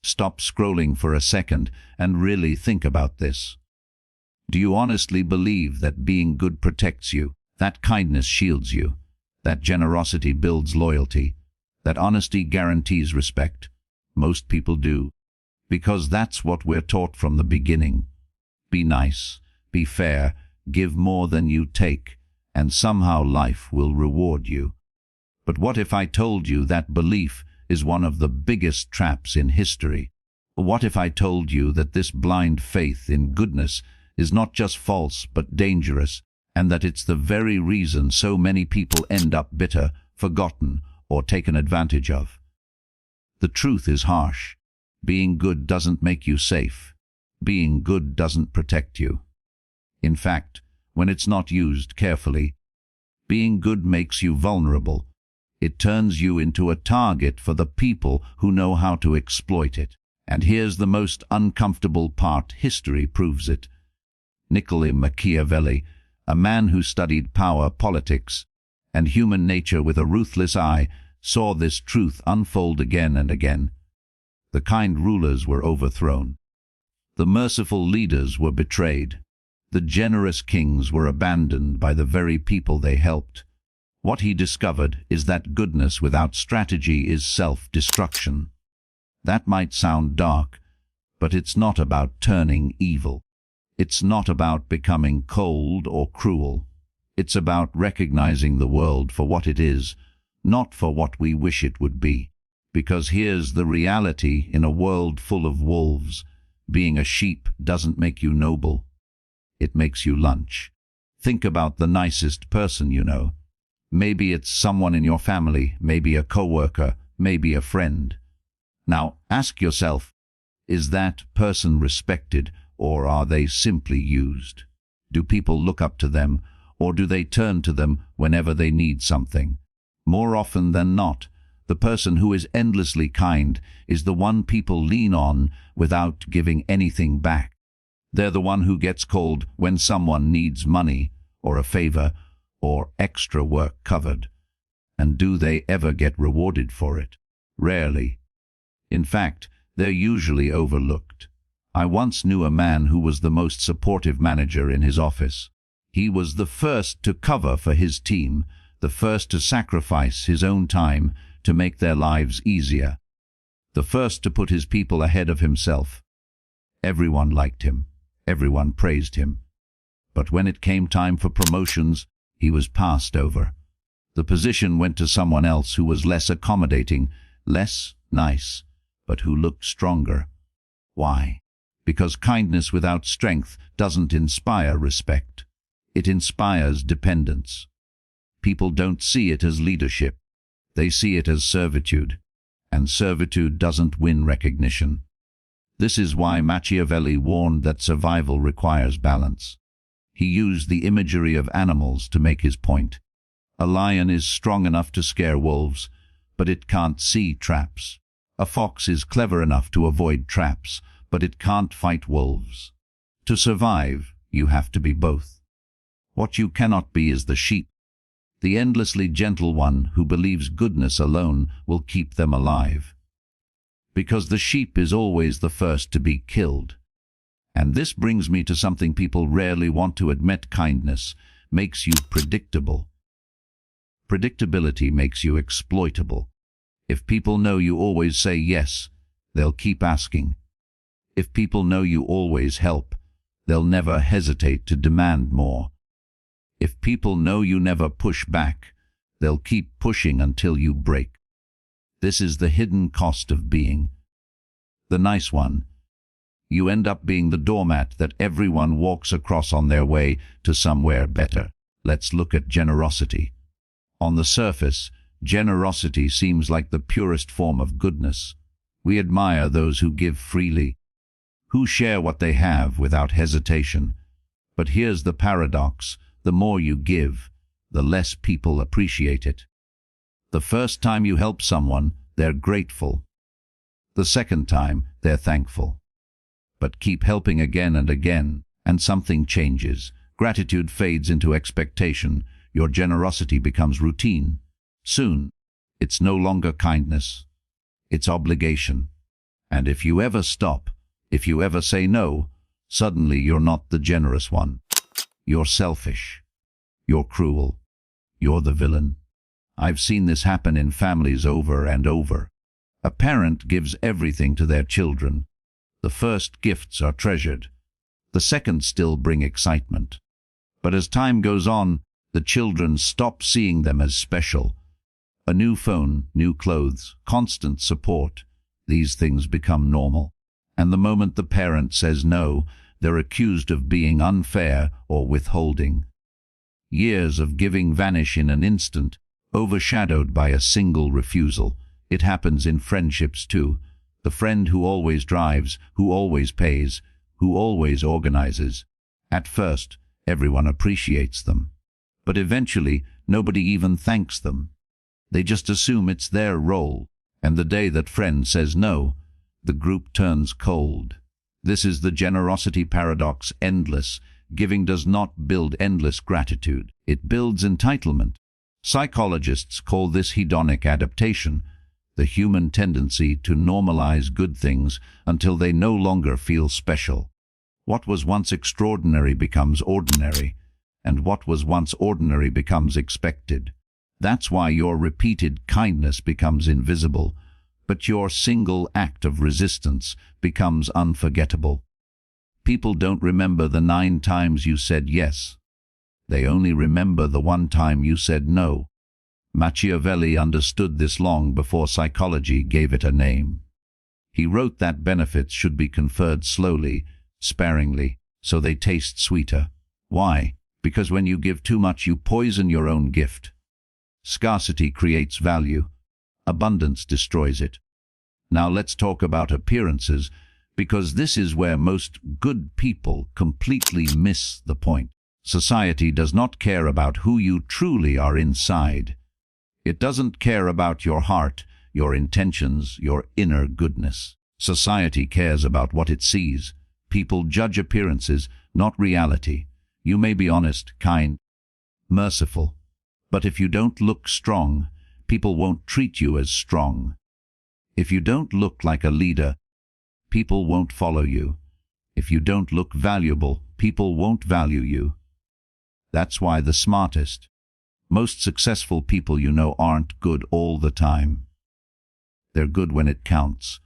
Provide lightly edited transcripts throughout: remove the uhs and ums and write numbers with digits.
Stop scrolling for a second and really think about this. Do you honestly believe that being good protects you, that kindness shields you, that generosity builds loyalty, that honesty guarantees respect? Most people do, because that's what we're taught from the beginning. Be nice, be fair, give more than you take, and somehow life will reward you. But what if I told you that belief is one of the biggest traps in history? What if I told you that this blind faith in goodness is not just false but dangerous, and that it's the very reason so many people end up bitter, forgotten, or taken advantage of? The truth is harsh. Being good doesn't make you safe. Being good doesn't protect you. In fact, when it's not used carefully, being good makes you vulnerable. It turns you into a target for the people who know how to exploit it. And here's the most uncomfortable part: history proves it. Niccolo Machiavelli, a man who studied power, politics, and human nature with a ruthless eye, saw this truth unfold again and again. The kind rulers were overthrown. The merciful leaders were betrayed. The generous kings were abandoned by the very people they helped. What he discovered is that goodness without strategy is self-destruction. That might sound dark, but it's not about turning evil. It's not about becoming cold or cruel. It's about recognizing the world for what it is, not for what we wish it would be. Because here's the reality: in a world full of wolves, being a sheep doesn't make you noble. It makes you lunch. Think about the nicest person you know. Maybe it's someone in your family, maybe a coworker, maybe a friend. Now, ask yourself, is that person respected, or are they simply used? Do people look up to them, or do they turn to them whenever they need something? More often than not, the person who is endlessly kind is the one people lean on without giving anything back. They're the one who gets called when someone needs money, or a favor, or extra work covered. And do they ever get rewarded for it? Rarely. In fact, they're usually overlooked. I once knew a man who was the most supportive manager in his office. He was the first to cover for his team, the first to sacrifice his own time to make their lives easier, the first to put his people ahead of himself. Everyone liked him. Everyone praised him. But when it came time for promotions, he was passed over. The position went to someone else who was less accommodating, less nice, but who looked stronger. Why? Because kindness without strength doesn't inspire respect. It inspires dependence. People don't see it as leadership. They see it as servitude, and servitude doesn't win recognition. This is why Machiavelli warned that survival requires balance. He used the imagery of animals to make his point. A lion is strong enough to scare wolves, but it can't see traps. A fox is clever enough to avoid traps, but it can't fight wolves. To survive, you have to be both. What you cannot be is the sheep, the endlessly gentle one who believes goodness alone will keep them alive. Because the sheep is always the first to be killed. And this brings me to something people rarely want to admit: kindness makes you predictable. Predictability makes you exploitable. If people know you always say yes, they'll keep asking. If people know you always help, they'll never hesitate to demand more. If people know you never push back, they'll keep pushing until you break. This is the hidden cost of being the nice one. You end up being the doormat that everyone walks across on their way to somewhere better. Let's look at generosity. On the surface, generosity seems like the purest form of goodness. We admire those who give freely, who share what they have without hesitation. But here's the paradox: the more you give, the less people appreciate it. The first time you help someone, they're grateful. The second time, they're thankful. But keep helping again and again, and something changes. Gratitude fades into expectation. Your generosity becomes routine. Soon, it's no longer kindness. It's obligation. And if you ever stop, if you ever say no, suddenly you're not the generous one. You're selfish. You're cruel. You're the villain. I've seen this happen in families over and over. A parent gives everything to their children. The first gifts are treasured. The second still bring excitement. But as time goes on, the children stop seeing them as special. A new phone, new clothes, constant support. These things become normal. And the moment the parent says no, they're accused of being unfair or withholding. Years of giving vanish in an instant, overshadowed by a single refusal. It happens in friendships too. The friend who always drives, who always pays, who always organizes. At first, everyone appreciates them. But eventually, nobody even thanks them. They just assume it's their role, and the day that friend says no, the group turns cold. This is the generosity paradox, endless. Giving does not build endless gratitude. It builds entitlement. Psychologists call this hedonic adaptation, the human tendency to normalize good things until they no longer feel special. What was once extraordinary becomes ordinary, and what was once ordinary becomes expected. That's why your repeated kindness becomes invisible, but your single act of resistance becomes unforgettable. People don't remember the 9 times you said yes. They only remember the 1 time you said no. Machiavelli understood this long before psychology gave it a name. He wrote that benefits should be conferred slowly, sparingly, so they taste sweeter. Why? Because when you give too much, you poison your own gift. Scarcity creates value. Abundance destroys it. Now let's talk about appearances, because this is where most good people completely miss the point. Society does not care about who you truly are inside. It doesn't care about your heart, your intentions, your inner goodness. Society cares about what it sees. People judge appearances, not reality. You may be honest, kind, merciful, but if you don't look strong, people won't treat you as strong. If you don't look like a leader, people won't follow you. If you don't look valuable, people won't value you. That's why the smartest, most successful people you know aren't good all the time. They're good when it counts.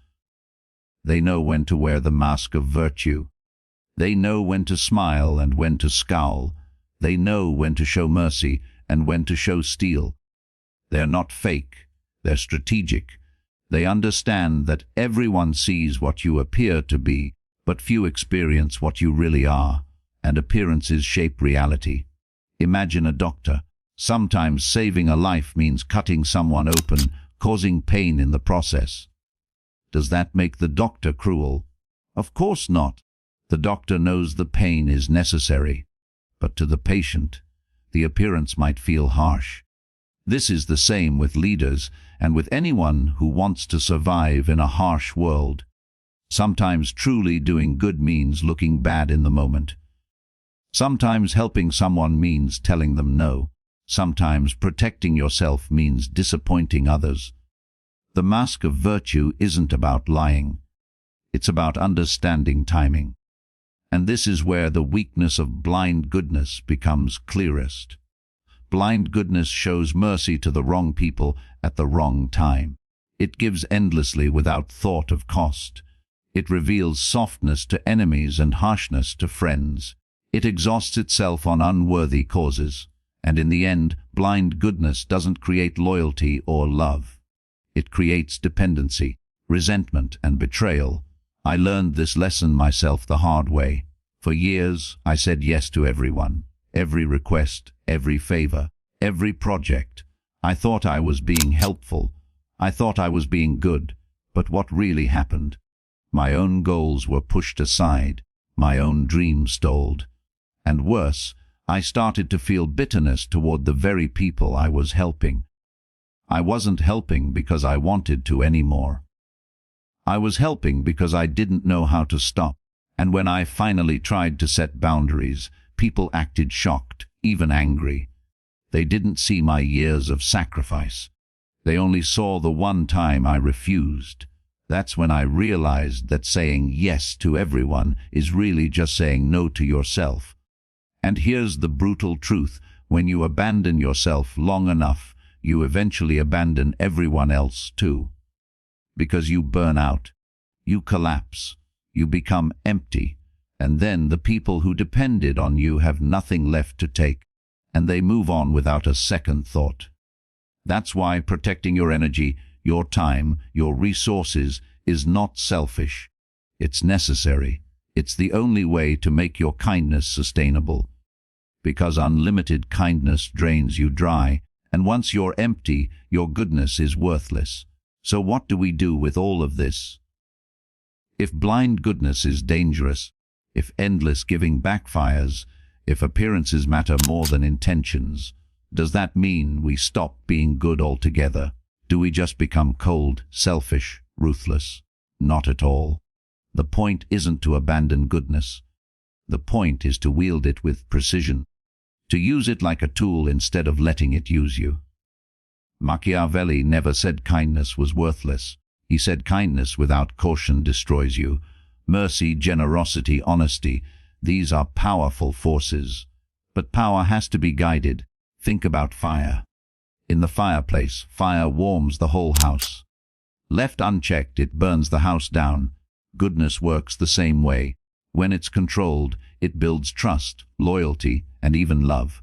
They know when to wear the mask of virtue. They know when to smile and when to scowl. They know when to show mercy and when to show steel. They're not fake. They're strategic. They understand that everyone sees what you appear to be, but few experience what you really are, and appearances shape reality. Imagine a doctor. Sometimes saving a life means cutting someone open, causing pain in the process. Does that make the doctor cruel? Of course not. The doctor knows the pain is necessary, but to the patient, the appearance might feel harsh. This is the same with leaders and with anyone who wants to survive in a harsh world. Sometimes truly doing good means looking bad in the moment. Sometimes helping someone means telling them no. Sometimes protecting yourself means disappointing others. The mask of virtue isn't about lying. It's about understanding timing. And this is where the weakness of blind goodness becomes clearest. Blind goodness shows mercy to the wrong people at the wrong time. It gives endlessly without thought of cost. It reveals softness to enemies and harshness to friends. It exhausts itself on unworthy causes. And in the end, blind goodness doesn't create loyalty or love. It creates dependency, resentment, and betrayal. I learned this lesson myself the hard way. For years, I said yes to everyone, every request, every favor, every project. I thought I was being helpful. I thought I was being good. But what really happened? My own goals were pushed aside, my own dreams stalled. And worse, I started to feel bitterness toward the very people I was helping. I wasn't helping because I wanted to anymore. I was helping because I didn't know how to stop. And when I finally tried to set boundaries, people acted shocked, even angry. They didn't see my years of sacrifice. They only saw the one time I refused. That's when I realized that saying yes to everyone is really just saying no to yourself. And here's the brutal truth: when you abandon yourself long enough, you eventually abandon everyone else too. Because you burn out, you collapse, you become empty, and then the people who depended on you have nothing left to take, and they move on without a second thought. That's why protecting your energy, your time, your resources is not selfish. It's necessary. It's the only way to make your kindness sustainable. Because unlimited kindness drains you dry, and once you're empty, your goodness is worthless. So what do we do with all of this? If blind goodness is dangerous, if endless giving backfires, if appearances matter more than intentions, does that mean we stop being good altogether? Do we just become cold, selfish, ruthless? Not at all. The point isn't to abandon goodness. The point is to wield it with precision, to use it like a tool instead of letting it use you. Machiavelli never said kindness was worthless. He said kindness without caution destroys you. Mercy, generosity, honesty, these are powerful forces. But power has to be guided. Think about fire. In the fireplace, fire warms the whole house. Left unchecked, it burns the house down. Goodness works the same way. When it's controlled, it builds trust, loyalty, and even love.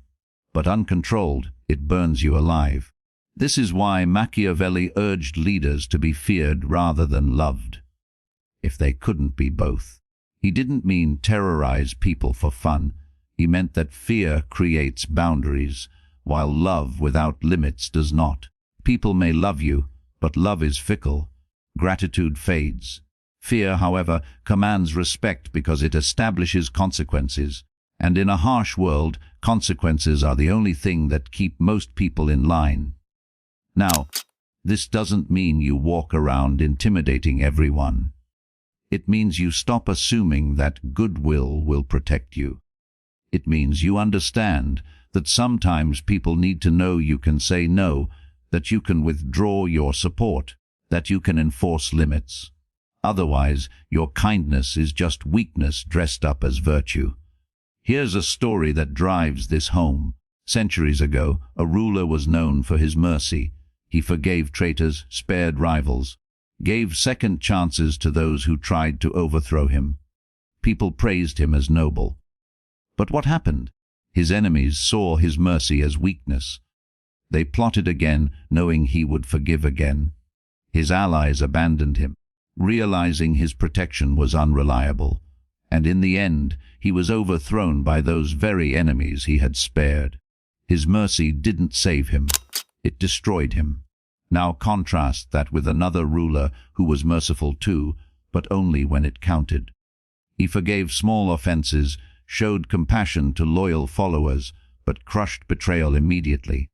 But uncontrolled, it burns you alive. This is why Machiavelli urged leaders to be feared rather than loved. If they couldn't be both. He didn't mean terrorize people for fun. He meant that fear creates boundaries, while love without limits does not. People may love you, but love is fickle. Gratitude fades. Fear, however, commands respect because it establishes consequences. And in a harsh world, consequences are the only thing that keep most people in line. Now, this doesn't mean you walk around intimidating everyone. It means you stop assuming that goodwill will protect you. It means you understand that sometimes people need to know you can say no, that you can withdraw your support, that you can enforce limits. Otherwise, your kindness is just weakness dressed up as virtue. Here's a story that drives this home. Centuries ago, a ruler was known for his mercy. He forgave traitors, spared rivals, gave second chances to those who tried to overthrow him. People praised him as noble. But what happened? His enemies saw his mercy as weakness. They plotted again, knowing he would forgive again. His allies abandoned him, realizing his protection was unreliable. And in the end, he was overthrown by those very enemies he had spared. His mercy didn't save him. It destroyed him. Now contrast that with another ruler who was merciful too, but only when it counted. He forgave small offenses, showed compassion to loyal followers, but crushed betrayal immediately.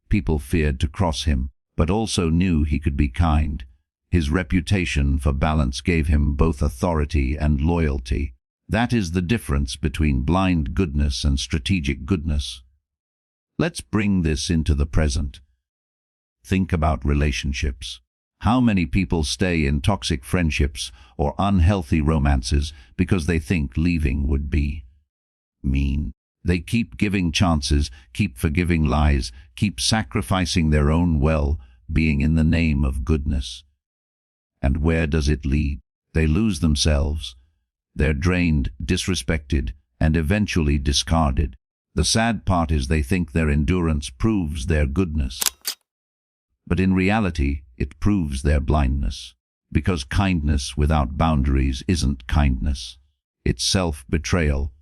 People feared to cross him, but also knew he could be kind. His reputation for balance gave him both authority and loyalty. That is the difference between blind goodness and strategic goodness. Let's bring this into the present. Think about relationships. How many people stay in toxic friendships or unhealthy romances because they think leaving would be mean? They keep giving chances, keep forgiving lies, keep sacrificing their own well-being in the name of goodness. And where does it lead? They lose themselves. They're drained, disrespected, and eventually discarded. The sad part is they think their endurance proves their goodness. But in reality, it proves their blindness. Because kindness without boundaries isn't kindness. It's self-betrayal.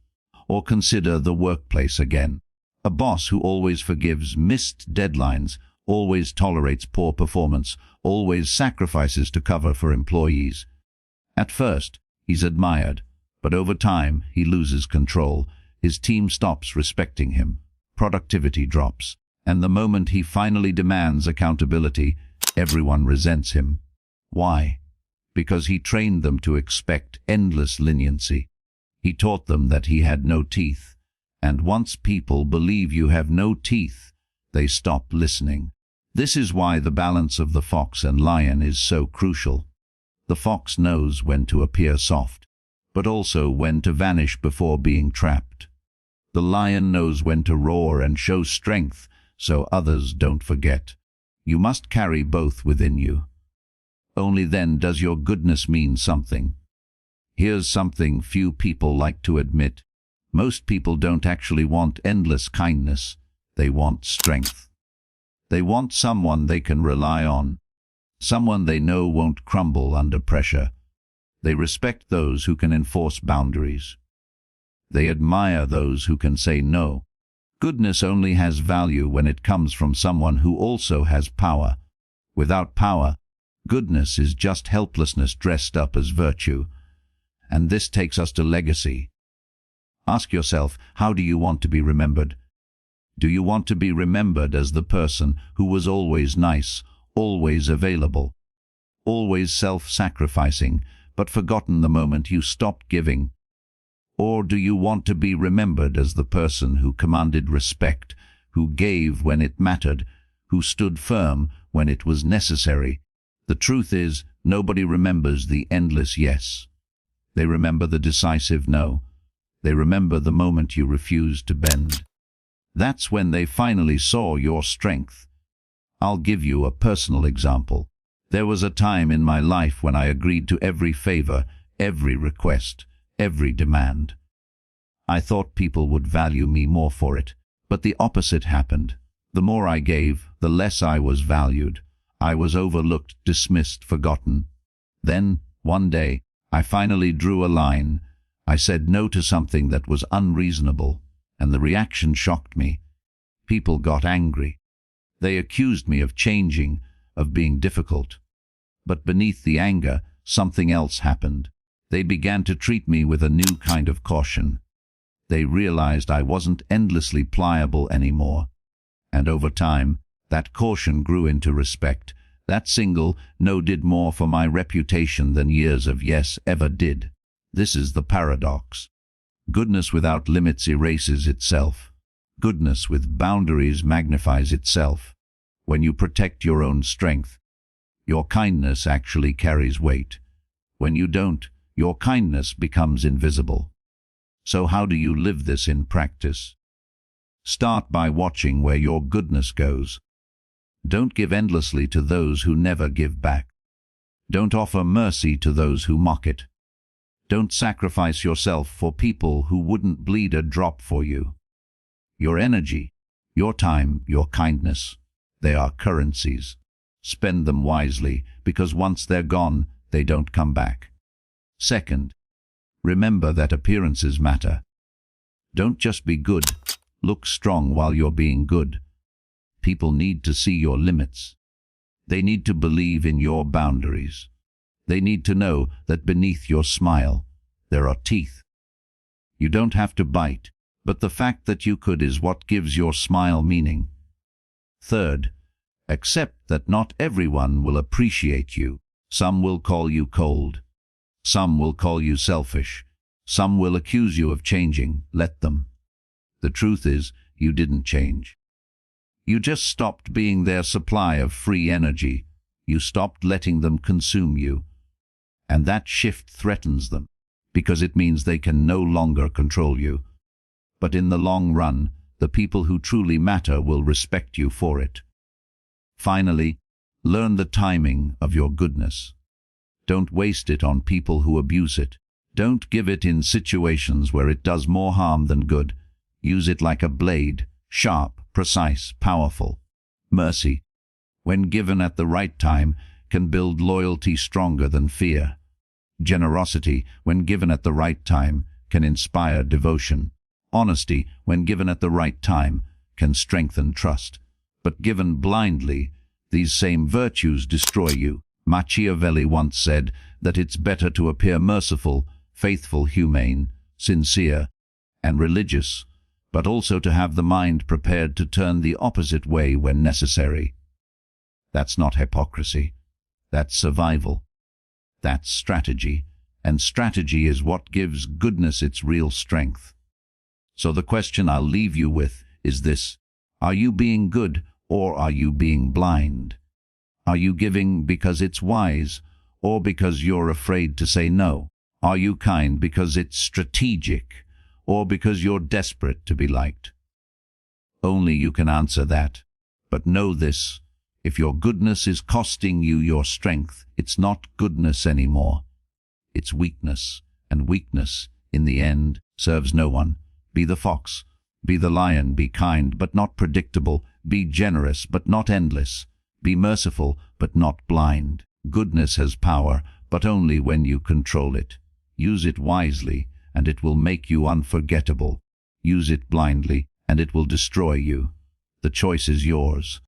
Or consider the workplace again. A boss who always forgives missed deadlines, always tolerates poor performance, always sacrifices to cover for employees. At first, he's admired, but over time he loses control. His team stops respecting him. Productivity drops. And the moment he finally demands accountability, everyone resents him. Why? Because he trained them to expect endless leniency. He taught them that he had no teeth. And once people believe you have no teeth, they stop listening. This is why the balance of the fox and lion is so crucial. The fox knows when to appear soft, but also when to vanish before being trapped. The lion knows when to roar and show strength so others don't forget. You must carry both within you. Only then does your goodness mean something. Here's something few people like to admit. Most people don't actually want endless kindness. They want strength. They want someone they can rely on, someone they know won't crumble under pressure. They respect those who can enforce boundaries. They admire those who can say no. Goodness only has value when it comes from someone who also has power. Without power, goodness is just helplessness dressed up as virtue. And this takes us to legacy. Ask yourself, how do you want to be remembered? Do you want to be remembered as the person who was always nice, always available, always self-sacrificing, but forgotten the moment you stopped giving? Or do you want to be remembered as the person who commanded respect, who gave when it mattered, who stood firm when it was necessary? The truth is, nobody remembers the endless yes. They remember the decisive no. They remember the moment you refused to bend. That's when they finally saw your strength. I'll give you a personal example. There was a time in my life when I agreed to every favor, every request, every demand. I thought people would value me more for it, but the opposite happened. The more I gave, the less I was valued. I was overlooked, dismissed, forgotten. Then, one day, I finally drew a line. I said no to something that was unreasonable, and the reaction shocked me. People got angry. They accused me of changing, of being difficult. But beneath the anger, something else happened. They began to treat me with a new kind of caution. They realized I wasn't endlessly pliable anymore. And over time, that caution grew into respect. That single no did more for my reputation than years of yes ever did. This is the paradox. Goodness without limits erases itself. Goodness with boundaries magnifies itself. When you protect your own strength, your kindness actually carries weight. When you don't, your kindness becomes invisible. So how do you live this in practice? Start by watching where your goodness goes. Don't give endlessly to those who never give back. Don't offer mercy to those who mock it. Don't sacrifice yourself for people who wouldn't bleed a drop for you. Your energy, your time, your kindness, they are currencies. Spend them wisely, because once they're gone, they don't come back. Second, remember that appearances matter. Don't just be good. Look strong while you're being good. People need to see your limits. They need to believe in your boundaries. They need to know that beneath your smile, there are teeth. You don't have to bite, but the fact that you could is what gives your smile meaning. Third, accept that not everyone will appreciate you. Some will call you cold. Some will call you selfish. Some will accuse you of changing. Let them. The truth is, you didn't change. You just stopped being their supply of free energy. You stopped letting them consume you. And that shift threatens them, because it means they can no longer control you. But in the long run, the people who truly matter will respect you for it. Finally, learn the timing of your goodness. Don't waste it on people who abuse it. Don't give it in situations where it does more harm than good. Use it like a blade, sharp, precise, powerful. Mercy, when given at the right time, can build loyalty stronger than fear. Generosity, when given at the right time, can inspire devotion. Honesty, when given at the right time, can strengthen trust. But given blindly, these same virtues destroy you. Machiavelli once said that it's better to appear merciful, faithful, humane, sincere, and religious, but also to have the mind prepared to turn the opposite way when necessary. That's not hypocrisy. That's survival. That's strategy. And strategy is what gives goodness its real strength. So the question I'll leave you with is this: are you being good, or are you being blind? Are you giving because it's wise, or because you're afraid to say no? Are you kind because it's strategic, or because you're desperate to be liked? Only you can answer that. But know this, if your goodness is costing you your strength, it's not goodness anymore. It's weakness, and weakness, in the end, serves no one. Be the fox, be the lion, be kind but not predictable, be generous but not endless, be merciful but not blind. Goodness has power, but only when you control it. Use it wisely, and it will make you unforgettable. Use it blindly, and it will destroy you. The choice is yours.